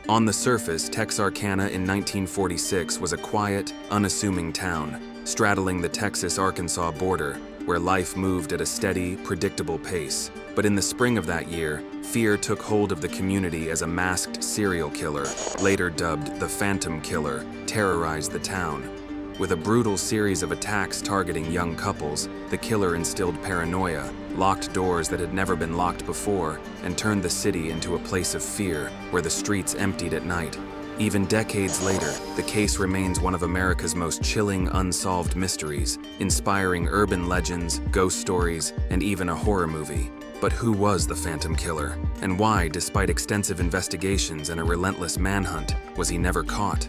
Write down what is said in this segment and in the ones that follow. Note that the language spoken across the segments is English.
On the surface, Texarkana in 1946 was a quiet, unassuming town, straddling the Texas-Arkansas border, where life moved at a steady, predictable pace. But in the spring of that year, fear took hold of the community as a masked serial killer, later dubbed the Phantom Killer, terrorized the town. With a brutal series of attacks targeting young couples, the killer instilled paranoia, locked doors that had never been locked before, and turned the city into a place of fear where the streets emptied at night. Even decades later, the case remains one of America's most chilling unsolved mysteries, inspiring urban legends, ghost stories, and even a horror movie. But who was the Phantom Killer? And why, despite extensive investigations and a relentless manhunt, was he never caught?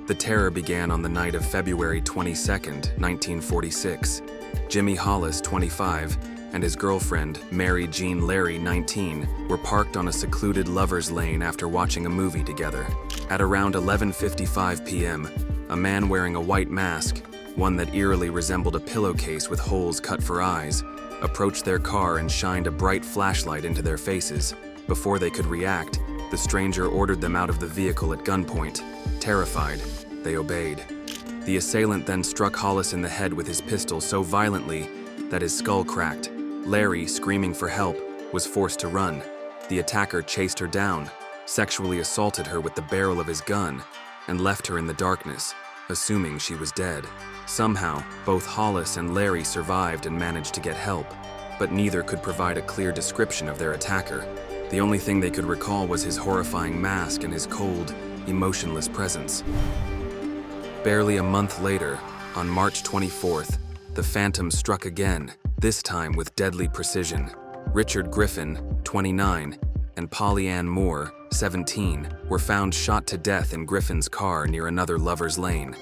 The terror began on the night of February 22, 1946. Jimmy Hollis, 25, and his girlfriend, Mary Jean Larry, 19, were parked on a secluded lover's lane after watching a movie together. At around 11:55 p.m., a man wearing a white mask, one that eerily resembled a pillowcase with holes cut for eyes, approached their car and shined a bright flashlight into their faces. Before they could react, the stranger ordered them out of the vehicle at gunpoint. Terrified, they obeyed. The assailant then struck Hollis in the head with his pistol so violently that his skull cracked. Larry, screaming for help, was forced to run. The attacker chased her down, sexually assaulted her with the barrel of his gun, and left her in the darkness, assuming she was dead. Somehow, both Hollis and Larry survived and managed to get help, but neither could provide a clear description of their attacker. The only thing they could recall was his horrifying mask and his cold, emotionless presence. Barely a month later, on March 24th, the Phantom struck again, this time with deadly precision. Richard Griffin, 29, and Polly Ann Moore, 17, were found shot to death in Griffin's car near another lover's lane.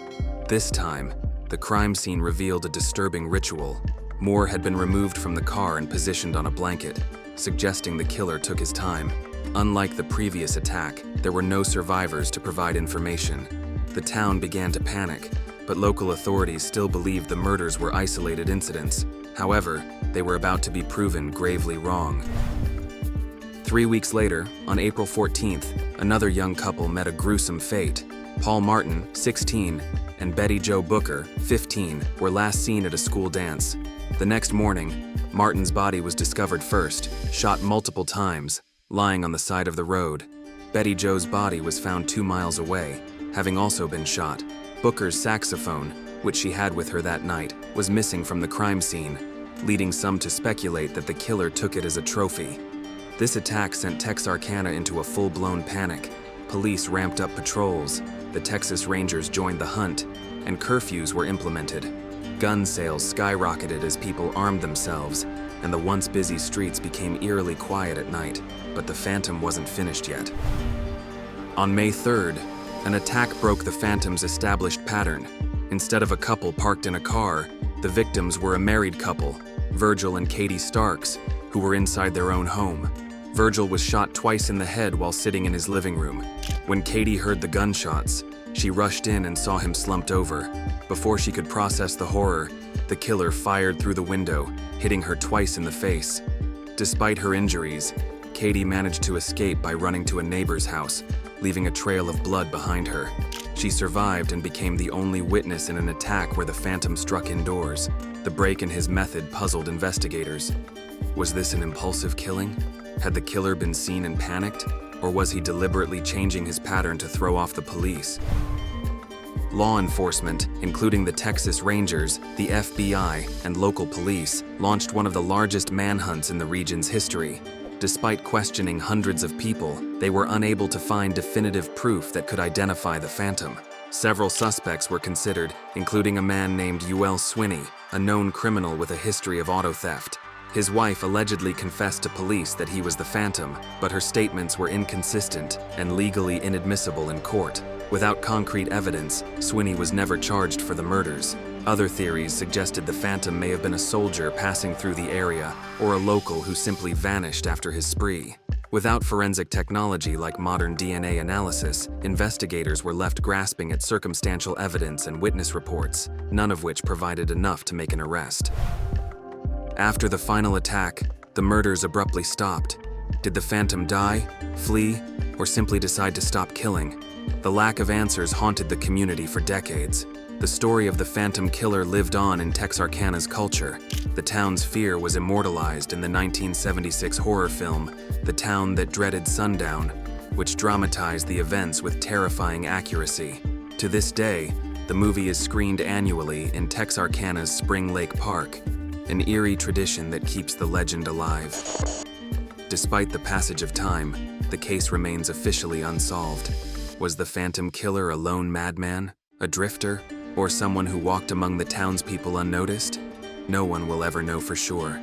This time, the crime scene revealed a disturbing ritual. Moore had been removed from the car and positioned on a blanket, suggesting the killer took his time. Unlike the previous attack, there were no survivors to provide information. The town began to panic, but local authorities still believed the murders were isolated incidents. However, they were about to be proven gravely wrong. 3 weeks later, on April 14th, another young couple met a gruesome fate. Paul Martin, 16, and Betty Jo Booker, 15, were last seen at a school dance. The next morning, Martin's body was discovered first, shot multiple times, lying on the side of the road. Betty Jo's body was found 2 miles away, having also been shot. Booker's saxophone, which she had with her that night, was missing from the crime scene, leading some to speculate that the killer took it as a trophy. This attack sent Texarkana into a full-blown panic. Police ramped up patrols, the Texas Rangers joined the hunt, and curfews were implemented. Gun sales skyrocketed as people armed themselves, and the once busy streets became eerily quiet at night. But the Phantom wasn't finished yet. On May 3rd, an attack broke the Phantom's established pattern. Instead of a couple parked in a car, the victims were a married couple, Virgil and Katie Starks, who were inside their own home. Virgil was shot twice in the head while sitting in his living room. When Katie heard the gunshots, she rushed in and saw him slumped over. Before she could process the horror, the killer fired through the window, hitting her twice in the face. Despite her injuries, Katie managed to escape by running to a neighbor's house, leaving a trail of blood behind her. She survived and became the only witness in an attack where the Phantom struck indoors. The break in his method puzzled investigators. Was this an impulsive killing? Had the killer been seen and panicked? Or was he deliberately changing his pattern to throw off the police? Law enforcement, including the Texas Rangers, the FBI, and local police, launched one of the largest manhunts in the region's history. Despite questioning hundreds of people, they were unable to find definitive proof that could identify the Phantom. Several suspects were considered, including a man named Ewell Swinney, a known criminal with a history of auto theft. His wife allegedly confessed to police that he was the Phantom, but her statements were inconsistent and legally inadmissible in court. Without concrete evidence, Swinney was never charged for the murders. Other theories suggested the Phantom may have been a soldier passing through the area, or a local who simply vanished after his spree. Without forensic technology like modern DNA analysis, investigators were left grasping at circumstantial evidence and witness reports, none of which provided enough to make an arrest. After the final attack, The murders abruptly stopped. Did the phantom die, flee, or simply decide to stop killing? The lack of answers haunted the community for decades. The story of the phantom killer lived on in Texarkana's culture. The town's fear was immortalized in the 1976 horror film, The Town That Dreaded Sundown, which dramatized the events with terrifying accuracy. To this day, the movie is screened annually in Texarkana's Spring Lake Park, an eerie tradition that keeps the legend alive. Despite the passage of time, the case remains officially unsolved. Was the phantom killer a lone madman, a drifter, or someone who walked among the townspeople unnoticed? No one will ever know for sure.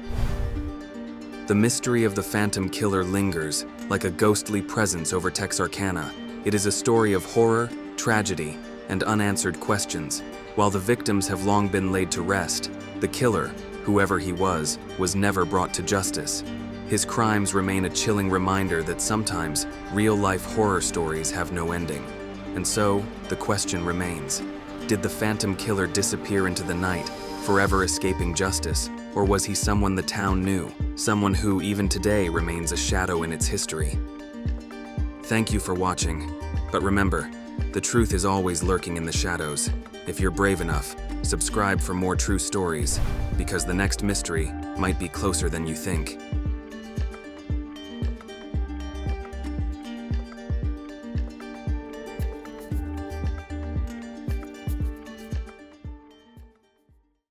The mystery of the phantom killer lingers like a ghostly presence over Texarkana. It is a story of horror, tragedy, and unanswered questions. While the victims have long been laid to rest, the killer, whoever he was never brought to justice. His crimes remain a chilling reminder that sometimes real-life horror stories have no ending. And so, the question remains, did the phantom killer disappear into the night, forever escaping justice, or was he someone the town knew, someone who even today remains a shadow in its history? Thank you for watching, but remember, the truth is always lurking in the shadows. If you're brave enough, subscribe for more true stories, because the next mystery might be closer than you think.